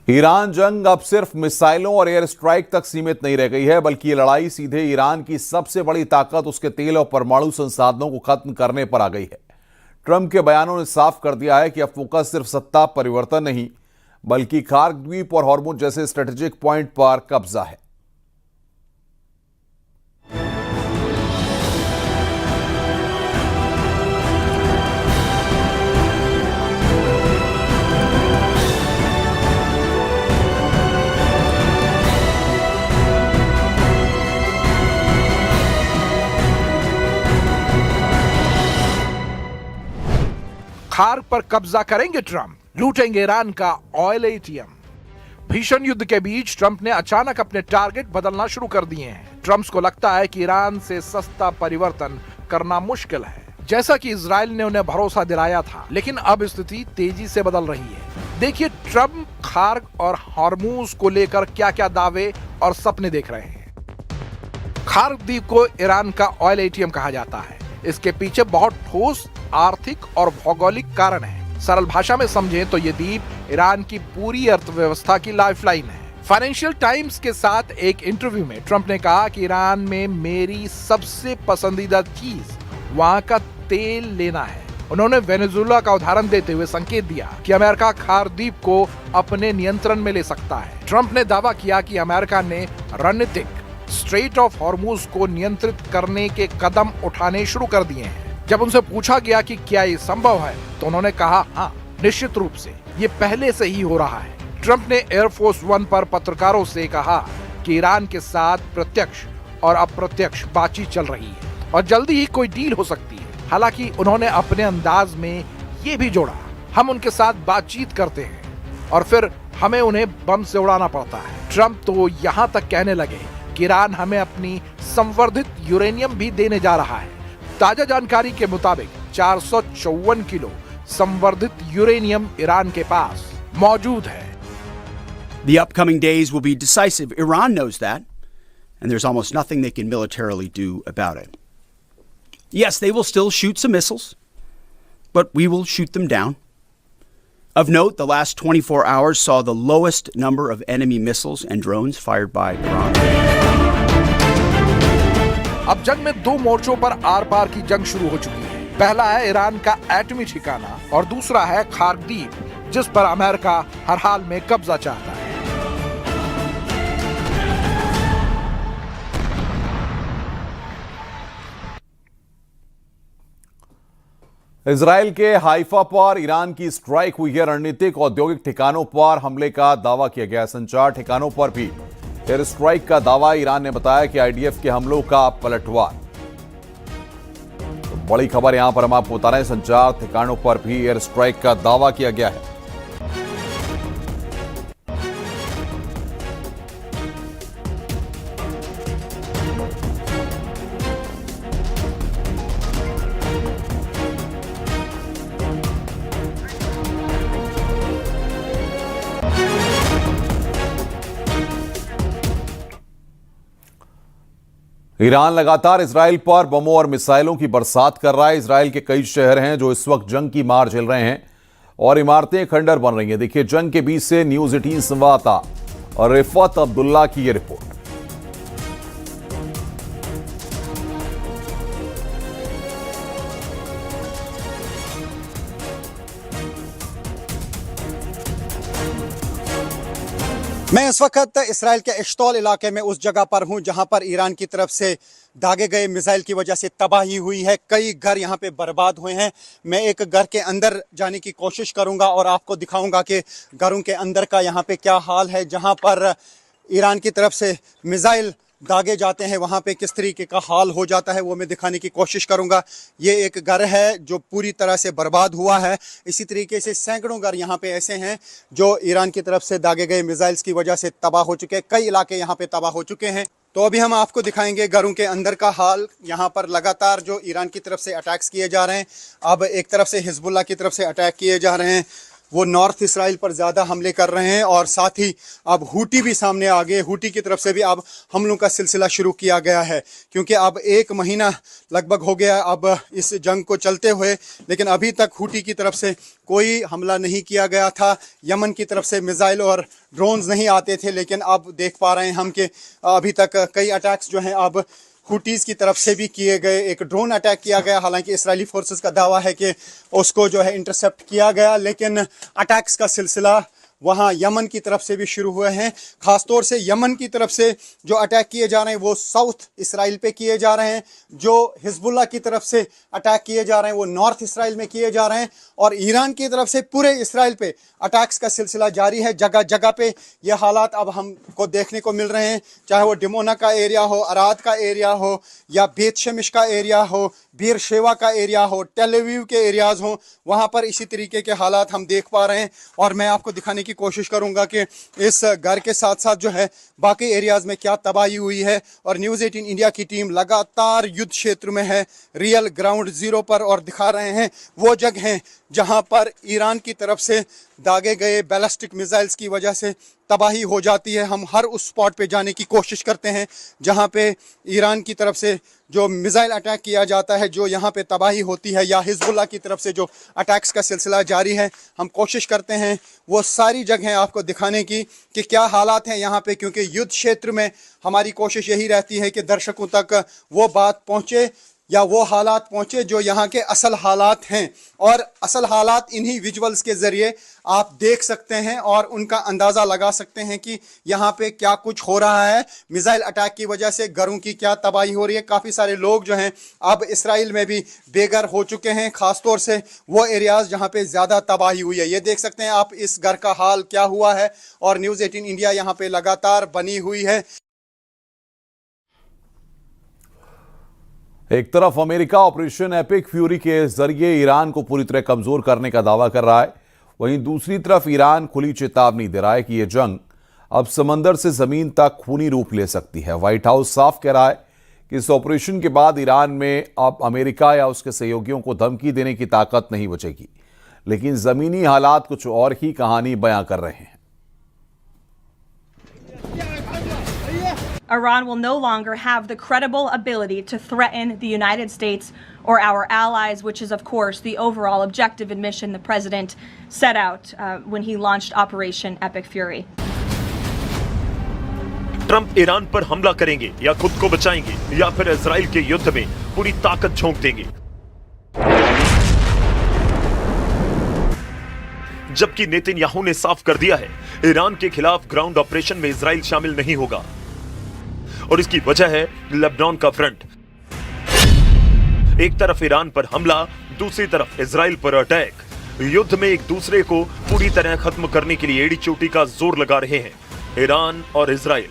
Iran जंग अब सिर्फ मिसाइलों और एयर स्ट्राइक तक सीमित नहीं रह गई है, बल्कि ये लड़ाई सीधे ईरान की सबसे बड़ी ताकत उसके तेल और परमाणु संसाधनों को खत्म करने पर आ गई है। ट्रंप के बयानों ने साफ कर दिया है कि अब फोकस सिर्फ सत्ता परिवर्तन नहीं, बल्कि खार्क द्वीप और हॉर्मुज जैसे स्ट्रेटेजिक पॉइंट पर कब्जा है। खार्क पर कब्जा करेंगे ट्रंप, लूटेंगे ईरान का ऑयल एटीएम। भीषण युद्ध के बीच ट्रंप ने अचानक अपने टारगेट बदलना शुरू कर दिए हैं। ट्रंप को लगता है कि ईरान से सस्ता परिवर्तन करना मुश्किल है, जैसा कि इजराइल ने उन्हें भरोसा दिलाया था। लेकिन अब स्थिति तेजी से बदल रही है। देखिए ट्रंप खार्क और हॉर्मुज को लेकर क्या क्या दावे और सपने देख रहे हैं। खार्क द्वीप को ईरान का ऑयल एटीएम कहा जाता है। इसके पीछे बहुत ठोस आर्थिक और भौगोलिक कारण है। सरल भाषा में समझें तो ये द्वीप ईरान की पूरी अर्थव्यवस्था की लाइफलाइन है। फाइनेंशियल टाइम्स के साथ एक इंटरव्यू में ट्रंप ने कहा कि ईरान में मेरी सबसे पसंदीदा चीज वहां का तेल लेना है। उन्होंने वेनेजुएला का उदाहरण देते हुए संकेत दिया कि अमेरिका खार्क द्वीप को अपने नियंत्रण में ले सकता है। ट्रंप ने दावा किया कि अमेरिका ने रणनीतिक स्ट्रेट ऑफ हॉर्मुज को नियंत्रित करने के कदम उठाने शुरू कर दिए हैं। जब उनसे पूछा गया कि क्या ये संभव है, तो उन्होंने कहा हाँ, निश्चित रूप से ये पहले से ही हो रहा है। ट्रंप ने एयरफोर्स वन पर पत्रकारों से कहा कि ईरान के साथ प्रत्यक्ष और अप्रत्यक्ष बातचीत चल रही है और जल्दी ही कोई डील हो सकती है। हालांकि उन्होंने अपने अंदाज में ये भी जोड़ा, हम उनके साथ बातचीत करते हैं और फिर हमें उन्हें बम से उड़ाना पड़ता है। ट्रंप तो यहाँ तक कहने लगे कि ईरान हमें अपनी संवर्धित यूरेनियम भी देने जा रहा है। ताजा जानकारी के मुताबिक 454 किलो संवर्धित यूरेनियम ईरान के पास मौजूद है। The upcoming days will be decisive. Iran knows that, and there's almost nothing they can militarily do about it. Yes, they will still shoot some missiles, but we will shoot them down. Of note, the last 24 hours saw the lowest number of enemy missiles and drones fired by Iran. अब जंग में दो मोर्चों पर are पार की जंग शुरू हो चुकी है। पहला है ईरान का एटमी ठिकाना और दूसरा है खार्क द्वीप, जिस पर अमेरिका हर हाल में कब्जा चाहता है। इजराइल के हाइफा पर ईरान की स्ट्राइक हुई है। रणनीतिक औद्योगिक ठिकानों पर हमले का दावा किया गया। संचार ठिकानों पर भी एयर स्ट्राइक का दावा। ईरान ने बताया कि आईडीएफ के हमलों का पलटवार। तो बड़ी खबर यहां पर हम आपको बता रहे हैं, संचार ठिकानों पर भी एयर स्ट्राइक का दावा किया गया है। ईरान लगातार इजराइल पर बमों और मिसाइलों की बरसात कर रहा है। इजराइल के कई शहर हैं जो इस वक्त जंग की मार झेल रहे हैं और इमारतें खंडर बन रही हैं। देखिए जंग के बीच से न्यूज 18 संवाददाता रिफत अब्दुल्ला की ये रिपोर्ट। मैं इस वक्त इसराइल के इश्तोल इलाके में उस जगह पर हूं जहां पर ईरान की तरफ से दागे गए मिसाइल की वजह से तबाही हुई है। कई घर यहां पे बर्बाद हुए हैं। मैं एक घर के अंदर जाने की कोशिश करूंगा और आपको दिखाऊंगा कि घरों के अंदर का यहां पे क्या हाल है। जहां पर ईरान की तरफ से मिसाइल दागे जाते हैं वहाँ पे किस तरीके का हाल हो जाता है वो मैं दिखाने की कोशिश करूँगा। ये एक घर है जो पूरी तरह से बर्बाद हुआ है। इसी तरीके से सैकड़ों घर यहाँ पे ऐसे हैं जो ईरान की तरफ से दागे गए मिसाइल्स की वजह से तबाह हो चुके हैं। कई इलाके यहाँ पे तबाह हो चुके हैं। तो अभी हम आपको दिखाएंगे घरों के अंदर का हाल। यहाँ पर लगातार जो ईरान की तरफ से अटैक्स किए जा रहे हैं, अब एक तरफ से हिजबुल्लाह की तरफ से अटैक किए जा रहे हैं। वो नॉर्थ इसराइल पर ज़्यादा हमले कर रहे हैं और साथ ही अब हूटी भी सामने आ गए। हूटी की तरफ से भी अब हमलों का सिलसिला शुरू किया गया है, क्योंकि अब 1 महीना लगभग हो गया अब इस जंग को चलते हुए, लेकिन अभी तक हूटी की तरफ से कोई हमला नहीं किया गया था। यमन की तरफ से मिसाइल और ड्रोन्स नहीं आते थे, लेकिन अब देख पा रहे हैं हम कि अभी तक कई अटैक्स जो हैं अब हूटीज़ की तरफ से भी किए गए। एक ड्रोन अटैक किया गया, हालांकि इस्राएली फोर्सेस का दावा है कि उसको जो है इंटरसेप्ट किया गया, लेकिन अटैक्स का सिलसिला वहाँ यमन की तरफ से भी शुरू हुए हैं। ख़ासतौर से यमन की तरफ से जो अटैक किए जा रहे हैं वो साउथ इसराइल पे किए जा रहे हैं, जो हिजबुल्लाह की तरफ से अटैक किए जा रहे हैं वो नॉर्थ इसराइल में किए जा रहे हैं, और ईरान की तरफ से पूरे इसराइल पे अटैक्स का सिलसिला जारी है। जगह जगह पे ये हालात अब हमको देखने को मिल रहे हैं, चाहे वो डिमोना का एरिया हो, अराद का एरिया हो, या बेत शेमिश का एरिया हो, बीर शेवा का एरिया हो, टेल अवीव के एरियाज़ हों, वहाँ पर इसी तरीके के हालात हम देख पा रहे हैं। और मैं आपको दिखाने की कोशिश करूंगा कि इस घर के साथ साथ जो है बाकी एरियाज़ में क्या तबाही हुई है। और न्यूज़ 18 इंडिया की टीम लगातार युद्ध क्षेत्र में है, रियल ग्राउंड ज़ीरो पर, और दिखा रहे हैं वो जगह जहां पर ईरान की तरफ से दागे गए बैलिस्टिक मिसाइल्स की वजह से तबाही हो जाती है। हम हर उस स्पॉट पे जाने की कोशिश करते हैं जहां पे ईरान की तरफ से जो मिसाइल अटैक किया जाता है, जो यहाँ पे तबाही होती है, या हिजबुल्लाह की तरफ से जो अटैक्स का सिलसिला जारी है। हम कोशिश करते हैं वो सारी जगहें आपको दिखाने की कि क्या हालात हैं यहाँ पे, क्योंकि युद्ध क्षेत्र में हमारी कोशिश यही रहती है कि दर्शकों तक वो बात पहुँचे या वो हालात पहुँचे जो यहाँ के असल हालात हैं। और असल हालात इन्हीं विजुअल्स के ज़रिए आप देख सकते हैं और उनका अंदाज़ा लगा सकते हैं कि यहाँ पे क्या कुछ हो रहा है। मिसाइल अटैक की वजह से घरों की क्या तबाही हो रही है। काफ़ी सारे लोग जो हैं अब इसराइल में भी बेघर हो चुके हैं, ख़ासतौर से वो एरियाज़ जहाँ पे ज़्यादा तबाही हुई है। ये देख सकते हैं आप इस घर का हाल क्या हुआ है, और न्यूज़ 18 इंडिया यहाँ पे लगातार बनी हुई है। एक तरफ अमेरिका ऑपरेशन एपिक फ्यूरी के जरिए ईरान को पूरी तरह कमजोर करने का दावा कर रहा है, वहीं दूसरी तरफ ईरान खुली चेतावनी दे रहा है कि यह जंग अब समंदर से जमीन तक खूनी रूप ले सकती है। व्हाइट हाउस साफ कह रहा है कि इस ऑपरेशन के बाद ईरान में अब अमेरिका या उसके सहयोगियों को धमकी देने की ताकत नहीं बचेगी, लेकिन जमीनी हालात कुछ और ही कहानी बयां कर रहे हैं। Iran will no longer have the credible ability to threaten the United States or our allies, which is, of course, the overall objective and mission the president set out when he launched Operation Epic Fury. Trump Iran पर हमला करेंगे या खुद को बचाएंगे या फिर Israel के युद्ध में पूरी ताकत झोंक देंगे। जबकि नेतन्याहू ने साफ कर दिया है ईरान के खिलाफ ग्राउंड ऑपरेशन में इजराइल शामिल नहीं होगा, और इसकी वजह है लेबनान का फ्रंट। एक तरफ ईरान पर हमला, दूसरी तरफ इजराइल पर अटैक। युद्ध में एक दूसरे को पूरी तरह खत्म करने के लिए एड़ी चोटी का जोर लगा रहे हैं ईरान और इजराइल।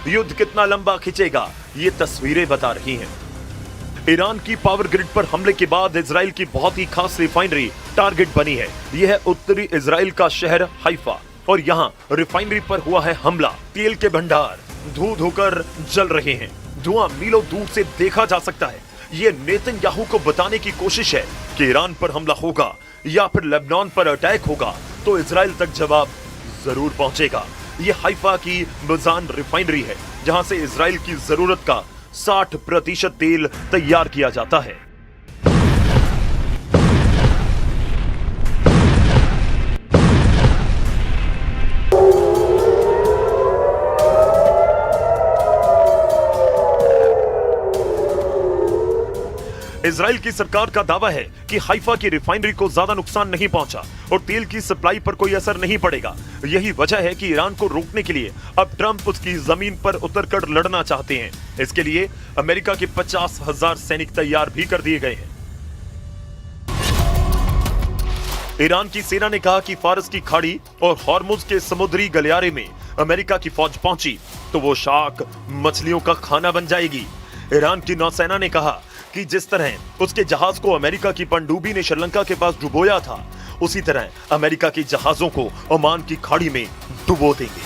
युद्ध कितना लंबा खिंचेगा ये तस्वीरें बता रही हैं। ईरान की पावर ग्रिड पर हमले के बाद इजराइल की बहुत ही खास रिफाइनरी टारगेट बनी है। यह है उत्तरी इजराइल का शहर हाइफा, और यहाँ रिफाइनरी पर हुआ है हमला। तेल के भंडार धू धोकर जल रहे हैं, धुआं मीलों दूर से देखा जा सकता है। ये नेतन्याहू को बताने की कोशिश है कि ईरान पर हमला होगा या फिर लेबनान पर अटैक होगा तो इजराइल तक जवाब जरूर पहुंचेगा। ये हाइफा की मजान रिफाइनरी है जहां से इजराइल की जरूरत का 60% तेल तैयार किया जाता है। इजराइल की सरकार का दावा है कि हाइफा की रिफाइनरी को ज्यादा नुकसान नहीं पहुंचा और तेल की सप्लाई पर कोई असर नहीं पड़ेगा। यही वजह है कि ईरान को रोकने के लिए अब ट्रंप उसकी जमीन पर उतरकर लड़ना चाहते हैं। इसके लिए अमेरिका के 50,000 सैनिक तैयार भी कर दिए गए हैं। ईरान की सेना ने कहा कि फारस की खाड़ी और हॉर्मुज के समुद्री गलियारे में अमेरिका की फौज पहुंची तो वो शार्क मछलियों का खाना बन जाएगी। ईरान की नौसेना ने कहा कि जिस तरह उसके जहाज को अमेरिका की पनडुब्बी ने श्रीलंका के पास डुबोया था, उसी तरह अमेरिका के जहाजों को ओमान की खाड़ी में डुबो देंगे।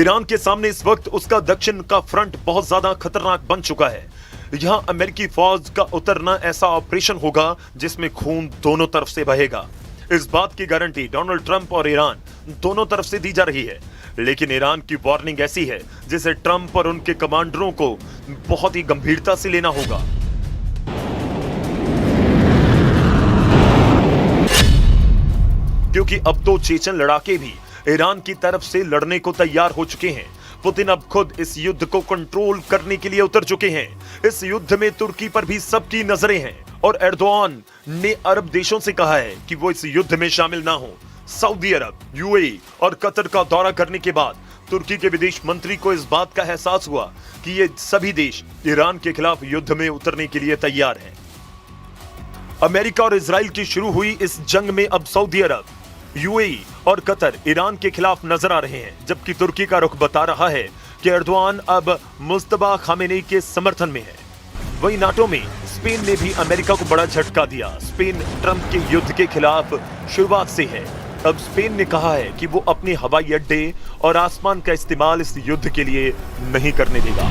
ईरान के सामने इस वक्त उसका दक्षिण का फ्रंट बहुत ज्यादा खतरनाक बन चुका है। यहां अमेरिकी फौज का उतरना ऐसा ऑपरेशन होगा जिसमें खून दोनों तरफ से बहेगा। इस बात की गारंटी डोनाल्ड ट्रंप और ईरान दोनों तरफ से दी जा रही है, लेकिन ईरान की वार्निंग ऐसी है जिसे ट्रंप और उनके कमांडरों को बहुत ही गंभीरता से लेना होगा। क्योंकि अब तो चेचन लड़ाके भी ईरान की तरफ से लड़ने को तैयार हो चुके हैं। पुतिन अब खुद इस युद्ध को कंट्रोल करने के लिए उतर चुके हैं। इस युद्ध में तुर्की पर भी सबकी नजरें हैं और एर्दोआन ने अरब देशों से कहा है कि वो इस युद्ध में शामिल ना हो। सऊदी अरब, यूएई और कतर का दौरा करने के बाद तुर्की के विदेश मंत्री को इस बात का एहसास हुआ कि ये सभी देश ईरान के खिलाफ युद्ध में उतरने के लिए तैयार हैं। अमेरिका और इजराइल की शुरू हुई इस जंग में अब सऊदी अरब, यूएई और कतर ईरान के खिलाफ नजर आ रहे हैं, जबकि तुर्की का रुख बता रहा है कि एर्दोआन अब मुस्तफा खामेनी के समर्थन में है। वहीं नाटो में स्पेन ने भी अमेरिका को बड़ा झटका दिया। स्पेन ट्रंप के युद्ध के खिलाफ शुरुआत से है। अब स्पेन ने कहा है कि वो अपने हवाई अड्डे और आसमान का इस्तेमाल इस युद्ध के लिए नहीं करने देगा।